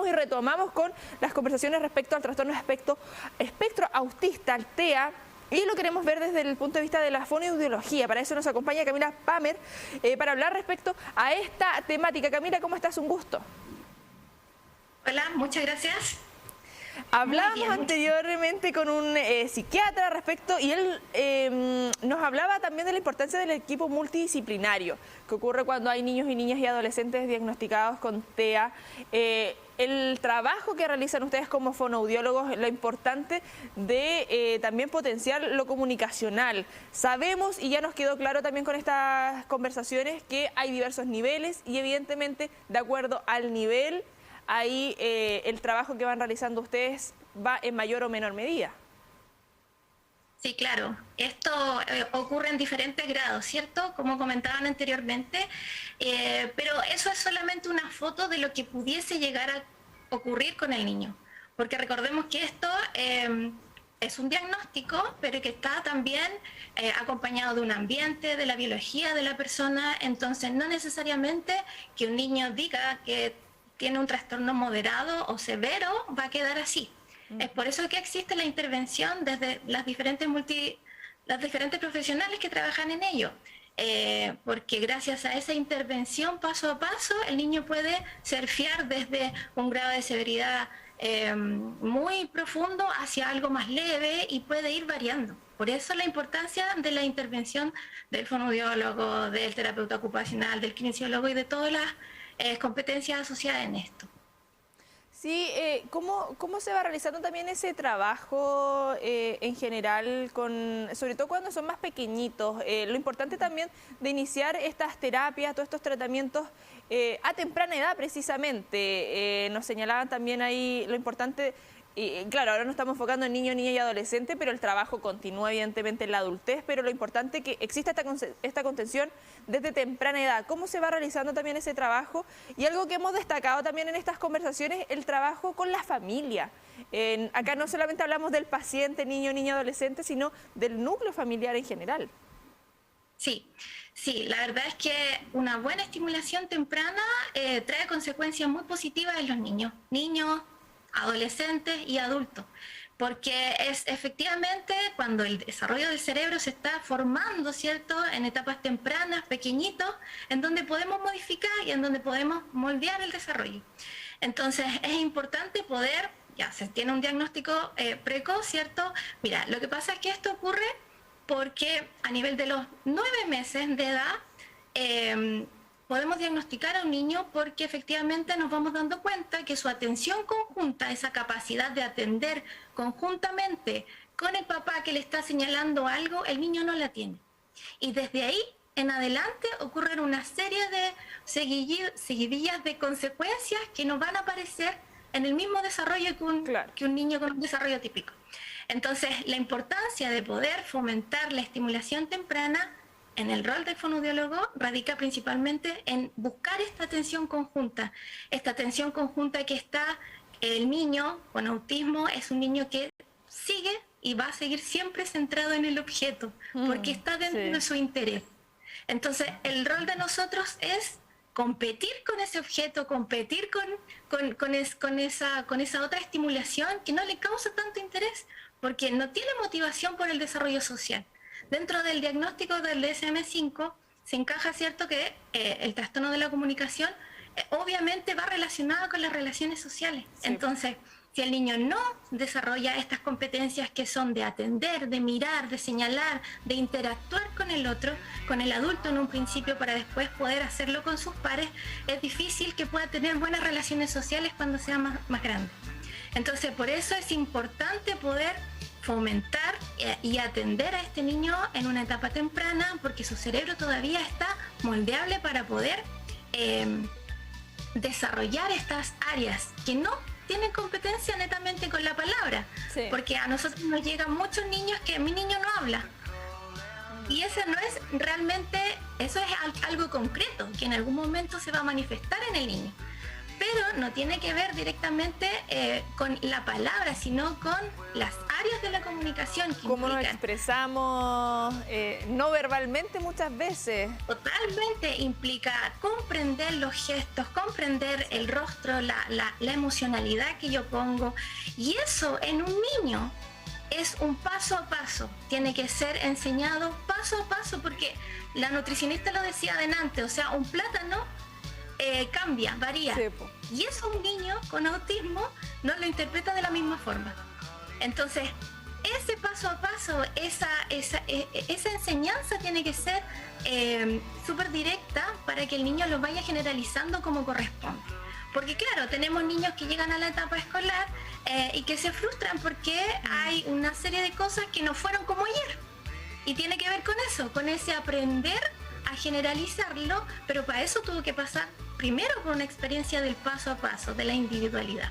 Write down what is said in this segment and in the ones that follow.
y retomamos con las conversaciones respecto al trastorno espectro autista, el TEA, y lo queremos ver desde el punto de vista de la fonoaudiología. Para eso nos acompaña Camila Pamer para hablar respecto a esta temática. Camila, ¿cómo estás? Un gusto. Hola, muchas gracias. Hablábamos anteriormente con un psiquiatra respecto y él nos hablaba también de la importancia del equipo multidisciplinario que ocurre cuando hay niños y niñas y adolescentes diagnosticados con TEA. El trabajo que realizan ustedes como fonoaudiólogos, lo importante de también potenciar lo comunicacional. Sabemos, y ya nos quedó claro también con estas conversaciones, que hay diversos niveles y evidentemente de acuerdo al nivel, ahí el trabajo que van realizando ustedes va en mayor o menor medida. Sí, claro. Esto ocurre en diferentes grados, ¿cierto? Como comentaban anteriormente, pero eso es solamente una foto de lo que pudiese llegar a ocurrir con el niño. Porque recordemos que esto es un diagnóstico, pero que está también acompañado de un ambiente, de la biología de la persona. Entonces, no necesariamente que un niño diga que tiene un trastorno moderado o severo va a quedar así. Es por eso que existe la intervención desde las diferentes profesionales que trabajan en ello. Porque gracias a esa intervención paso a paso, el niño puede surfear desde un grado de severidad muy profundo hacia algo más leve y puede ir variando. Por eso la importancia de la intervención del fonoaudiólogo, del terapeuta ocupacional, del kinesiólogo y de todas las competencias asociadas en esto. Sí, ¿cómo se va realizando también ese trabajo en general, sobre todo cuando son más pequeñitos? Lo importante también de iniciar estas terapias, todos estos tratamientos a temprana edad precisamente. Nos señalaban también ahí lo importante. Y claro, ahora nos estamos enfocando en niño, niña y adolescente, pero el trabajo continúa evidentemente en la adultez, pero lo importante es que exista esta contención desde temprana edad. ¿Cómo se va realizando también ese trabajo? Y algo que hemos destacado también en estas conversaciones, el trabajo con la familia. Acá no solamente hablamos del paciente, niño, niña, adolescente, sino del núcleo familiar en general. Sí, la verdad es que una buena estimulación temprana trae consecuencias muy positivas en los niños, adolescentes y adultos, porque es efectivamente cuando el desarrollo del cerebro se está formando, ¿cierto?, en etapas tempranas, pequeñitos, en donde podemos modificar y en donde podemos moldear el desarrollo. Entonces es importante poder, ya se tiene un diagnóstico precoz, ¿cierto? Mira, lo que pasa es que esto ocurre porque a nivel de los 9 meses de edad, podemos diagnosticar a un niño porque efectivamente nos vamos dando cuenta que su atención conjunta, esa capacidad de atender conjuntamente con el papá que le está señalando algo, el niño no la tiene. Y desde ahí en adelante ocurren una serie de seguidillas de consecuencias que nos van a aparecer en el mismo desarrollo que un niño con un desarrollo típico. Entonces, la importancia de poder fomentar la estimulación temprana en el rol del fonoaudiólogo radica principalmente en buscar esta atención conjunta que está, el niño con autismo es un niño que sigue y va a seguir siempre centrado en el objeto, porque está dentro de su interés. Entonces, el rol de nosotros es competir con ese objeto, competir con esa otra estimulación que no le causa tanto interés, porque no tiene motivación por el desarrollo social. Dentro del diagnóstico del DSM-5 se encaja, ¿cierto?, que el trastorno de la comunicación obviamente va relacionado con las relaciones sociales. Sí. Entonces, si el niño no desarrolla estas competencias que son de atender, de mirar, de señalar, de interactuar con el otro, con el adulto en un principio para después poder hacerlo con sus pares, es difícil que pueda tener buenas relaciones sociales cuando sea más grande. Entonces, por eso es importante poder fomentar y atender a este niño en una etapa temprana, porque su cerebro todavía está moldeable para poder desarrollar estas áreas que no tienen competencia netamente con la palabra. Sí. Porque a nosotros nos llegan muchos niños que mi niño no habla. Y eso no es realmente, eso es algo concreto, que en algún momento se va a manifestar en el niño. Pero no tiene que ver directamente con la palabra, sino con las áreas de la comunicación que cómo nos implican. expresamos no verbalmente muchas veces. Totalmente implica comprender los gestos, comprender el rostro, la emocionalidad que yo pongo. Y eso en un niño es un paso a paso, tiene que ser enseñado paso a paso, porque la nutricionista lo decía adelante, o sea, un plátano cambia, varía. Sí, po. Y eso un niño con autismo no lo interpreta de la misma forma. Entonces, ese paso a paso, esa enseñanza tiene que ser súper directa para que el niño lo vaya generalizando como corresponde. Porque claro, tenemos niños que llegan a la etapa escolar y que se frustran porque hay una serie de cosas que no fueron como ayer. Y tiene que ver con eso, con ese aprender a generalizarlo, pero para eso tuvo que pasar primero por una experiencia del paso a paso, de la individualidad.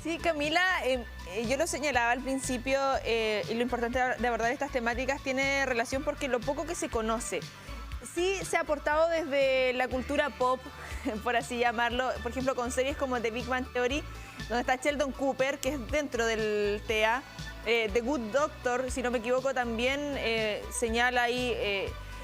Sí, Camila, yo lo señalaba al principio y lo importante de abordar estas temáticas tiene relación porque lo poco que se conoce. Sí se ha aportado desde la cultura pop, por así llamarlo, por ejemplo con series como The Big Bang Theory, donde está Sheldon Cooper, que es dentro del TEA, The Good Doctor, si no me equivoco, también señala ahí,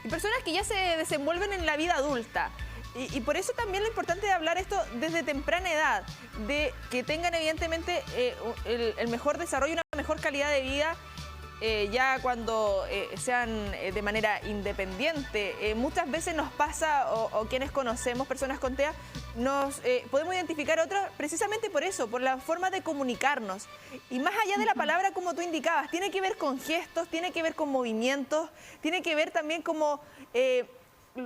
y personas que ya se desenvuelven en la vida adulta. Y por eso también lo importante de hablar esto desde temprana edad, de que tengan evidentemente el mejor desarrollo, una mejor calidad de vida, ya cuando sean de manera independiente. Muchas veces nos pasa, o quienes conocemos personas con TEA, nos podemos identificar otros precisamente por eso, por la forma de comunicarnos. Y más allá de la palabra, como tú indicabas, tiene que ver con gestos, tiene que ver con movimientos, tiene que ver también como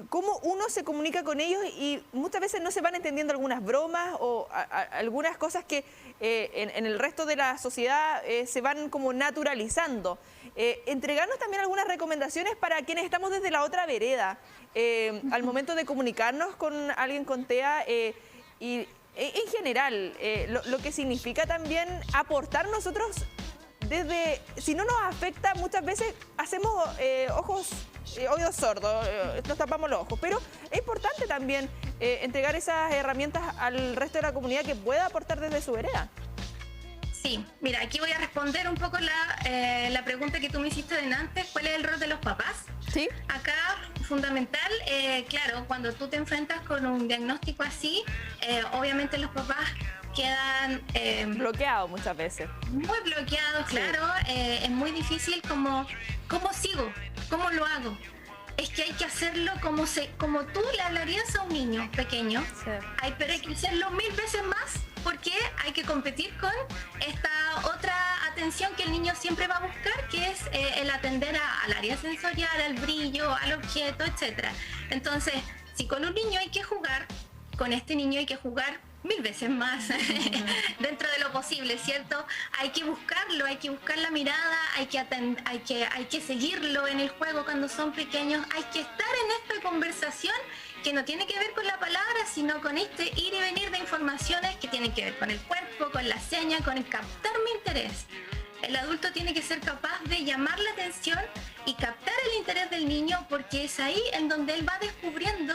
cómo uno se comunica con ellos, y muchas veces no se van entendiendo algunas bromas o algunas cosas que en el resto de la sociedad se van como naturalizando. Entregarnos también algunas recomendaciones para quienes estamos desde la otra vereda, al momento de comunicarnos con alguien con TEA y en general, lo que significa también aportar nosotros desde, si no nos afecta, muchas veces hacemos oídos sordos, nos tapamos los ojos, pero es importante también entregar esas herramientas al resto de la comunidad que pueda aportar desde su vereda. Sí, mira, aquí voy a responder un poco la pregunta que tú me hiciste antes, ¿cuál es el rol de los papás? Sí. Acá, fundamental, claro, cuando tú te enfrentas con un diagnóstico así, obviamente los papás quedan bloqueados muchas veces. Muy bloqueados, claro. Es muy difícil ¿cómo sigo? ¿Cómo lo hago? Es que hay que hacerlo como tú le hablarías a un niño pequeño. Sí. Pero hay que hacerlo 1000 veces más, porque hay que competir con esta otra atención que el niño siempre va a buscar, que es el atender al área sensorial, al brillo, al objeto, etc. Entonces, si con un niño hay que jugar, con este niño hay que jugar 1000 veces más dentro de lo posible, ¿cierto? Hay que buscarlo, hay que buscar la mirada, hay que seguirlo en el juego cuando son pequeños, hay que estar en esta conversación que no tiene que ver con la palabra, sino con este ir y venir de informaciones que tienen que ver con el cuerpo, con la seña, con el captar mi interés. El adulto tiene que ser capaz de llamar la atención y captar el interés del niño, porque es ahí en donde él va descubriendo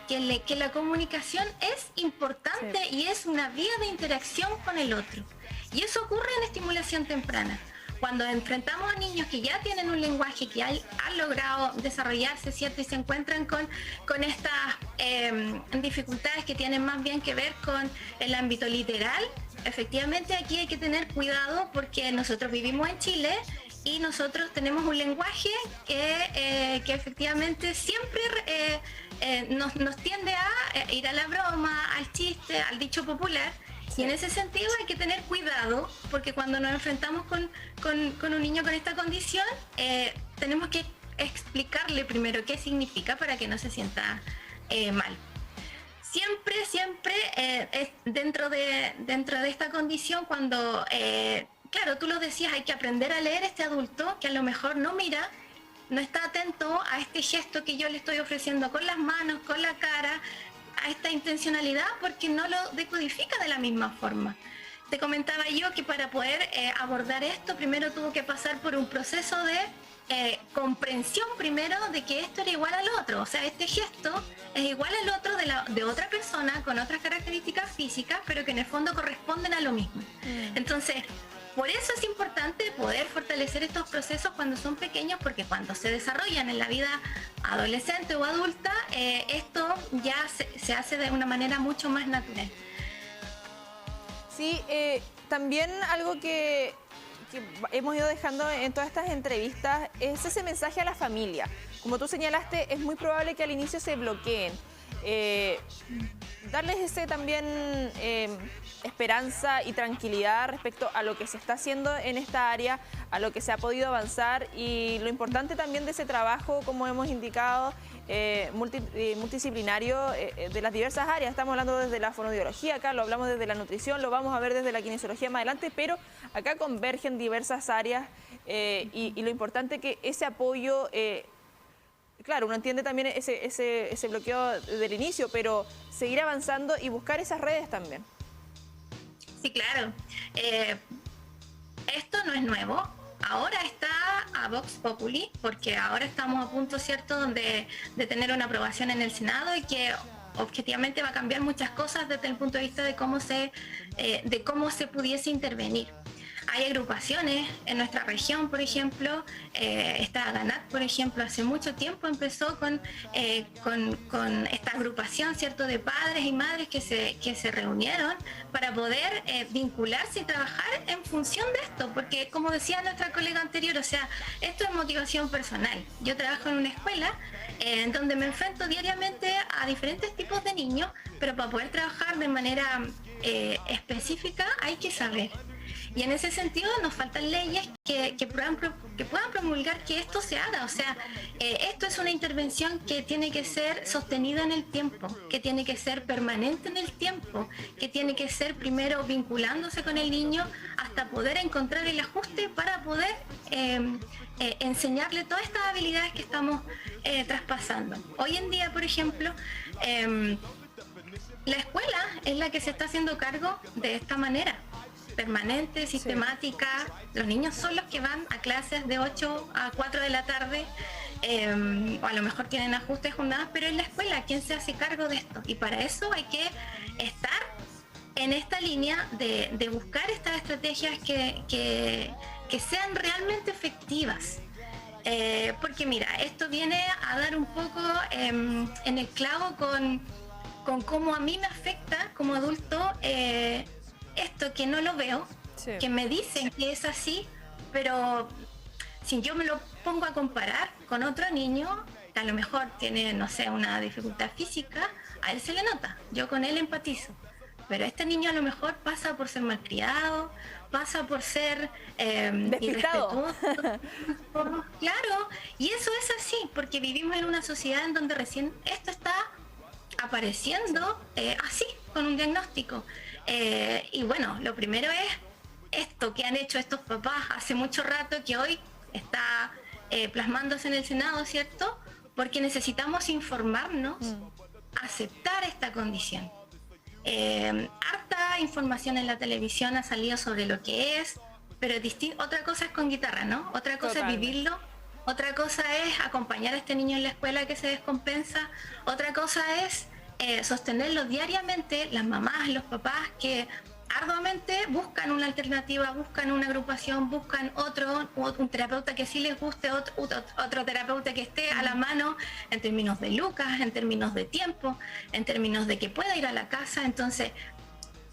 que la comunicación es importante, sí, y es una vía de interacción con el otro. Y eso ocurre en estimulación temprana. Cuando enfrentamos a niños que ya tienen un lenguaje, que han logrado desarrollarse, ¿cierto? Y se encuentran con estas dificultades que tienen más bien que ver con el ámbito literal, efectivamente aquí hay que tener cuidado, porque nosotros vivimos en Chile y nosotros tenemos un lenguaje que efectivamente siempre nos tiende a ir a la broma, al chiste, al dicho popular. Sí. Y en ese sentido hay que tener cuidado, porque cuando nos enfrentamos con un niño con esta condición, tenemos que explicarle primero qué significa para que no se sienta mal. Siempre dentro de esta condición, cuando, claro, tú lo decías, hay que aprender a leer este adulto que a lo mejor no mira, no está atento a este gesto que yo le estoy ofreciendo con las manos, con la cara, a esta intencionalidad, porque no lo decodifica de la misma forma. Te comentaba yo que para poder abordar esto, primero tuvo que pasar por un proceso de comprensión primero de que esto era igual al otro, o sea, este gesto es igual al otro de otra persona con otras características físicas, pero que en el fondo corresponden a lo mismo. Entonces, por eso es importante poder fortalecer estos procesos cuando son pequeños, porque cuando se desarrollan en la vida adolescente o adulta, esto ya se hace de una manera mucho más natural. Sí, también algo que hemos ido dejando en todas estas entrevistas es ese mensaje a la familia. Como tú señalaste, es muy probable que al inicio se bloqueen. Darles ese también esperanza y tranquilidad respecto a lo que se está haciendo en esta área, a lo que se ha podido avanzar y lo importante también de ese trabajo, como hemos indicado, multidisciplinario de las diversas áreas. Estamos hablando desde la fonoaudiología, acá lo hablamos desde la nutrición, lo vamos a ver desde la kinesiología más adelante, pero acá convergen diversas áreas y lo importante que ese apoyo... Claro, uno entiende también ese bloqueo del inicio, pero seguir avanzando y buscar esas redes también. Sí, claro. Esto no es nuevo. Ahora está a Vox Populi, porque ahora estamos a punto, ¿cierto?, de tener una aprobación en el Senado y que objetivamente va a cambiar muchas cosas desde el punto de vista de cómo se pudiese intervenir. Hay agrupaciones en nuestra región, por ejemplo, está GANAT, por ejemplo, hace mucho tiempo empezó con esta agrupación, ¿cierto?, de padres y madres que se reunieron para poder vincularse y trabajar en función de esto, porque como decía nuestra colega anterior, o sea, esto es motivación personal. Yo trabajo en una escuela en donde me enfrento diariamente a diferentes tipos de niños, pero para poder trabajar de manera específica hay que saber. Y en ese sentido nos faltan leyes que puedan promulgar que esto se haga. O sea, esto es una intervención que tiene que ser sostenida en el tiempo, que tiene que ser permanente en el tiempo, que tiene que ser primero vinculándose con el niño hasta poder encontrar el ajuste para poder enseñarle todas estas habilidades que estamos traspasando. Hoy en día, por ejemplo, la escuela es la que se está haciendo cargo de esta manera. Permanente, sistemática. Sí. Los niños son los que van a clases de 8 a 4 de la tarde, o a lo mejor tienen ajustes de jornadas, pero es la escuela quien se hace cargo de esto. Y para eso hay que estar en esta línea de buscar estas estrategias que sean realmente efectivas. Porque mira, esto viene a dar un poco en el clavo con cómo a mí me afecta como adulto esto que no lo veo, sí, que me dicen que es así, pero si yo me lo pongo a comparar con otro niño que a lo mejor tiene, no sé, una dificultad física, a él se le nota, yo con él empatizo, pero este niño a lo mejor pasa por ser malcriado, pasa por ser irrespetuoso. Claro, y eso es así, porque vivimos en una sociedad en donde recién esto está apareciendo así, con un diagnóstico. Y bueno, lo primero es esto que han hecho estos papás hace mucho rato, que hoy está plasmándose en el Senado, ¿cierto? Porque necesitamos informarnos, aceptar esta condición. Harta información en la televisión ha salido sobre lo que es, pero otra cosa es con guitarra, ¿no? Otra cosa es vivirlo, otra cosa es acompañar a este niño en la escuela que se descompensa, otra cosa es sostenerlo diariamente, las mamás, los papás que arduamente buscan una alternativa, buscan una agrupación, buscan un terapeuta que sí les guste, otro terapeuta que esté a la mano en términos de lucas, en términos de tiempo, en términos de que pueda ir a la casa. Entonces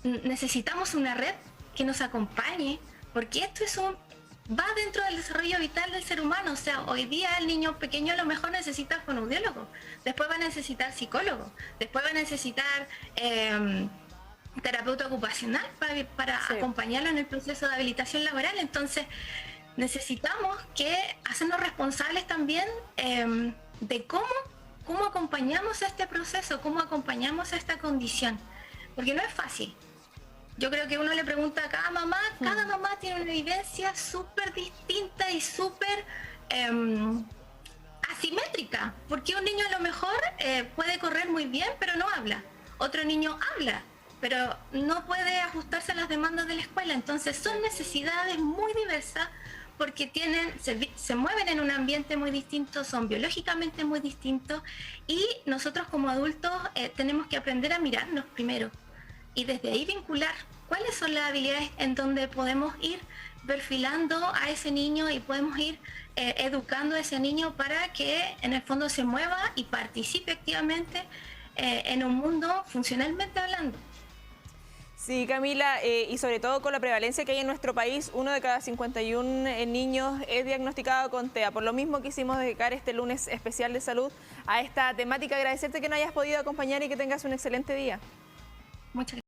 necesitamos una red que nos acompañe, porque esto va dentro del desarrollo vital del ser humano. O sea, hoy día el niño pequeño a lo mejor necesita fonoaudiólogo, después va a necesitar psicólogo, después va a necesitar terapeuta ocupacional para sí, acompañarlo en el proceso de habilitación laboral. Entonces necesitamos hacernos responsables también de cómo acompañamos a este proceso, cómo acompañamos a esta condición, porque no es fácil. Yo creo que uno le pregunta a cada mamá tiene una vivencia súper distinta y súper asimétrica, porque un niño a lo mejor puede correr muy bien, pero no habla. Otro niño habla, pero no puede ajustarse a las demandas de la escuela. Entonces son necesidades muy diversas, porque se mueven en un ambiente muy distinto, son biológicamente muy distintos, y nosotros como adultos tenemos que aprender a mirarnos primero y desde ahí vincular cuáles son las habilidades en donde podemos ir perfilando a ese niño y podemos ir educando a ese niño para que en el fondo se mueva y participe activamente en un mundo funcionalmente hablando. Sí, Camila, y sobre todo con la prevalencia que hay en nuestro país, 1 de cada 51 niños es diagnosticado con TEA. Por lo mismo quisimos dedicar este lunes especial de salud a esta temática. Agradecerte que nos hayas podido acompañar y que tengas un excelente día. Muchas gracias.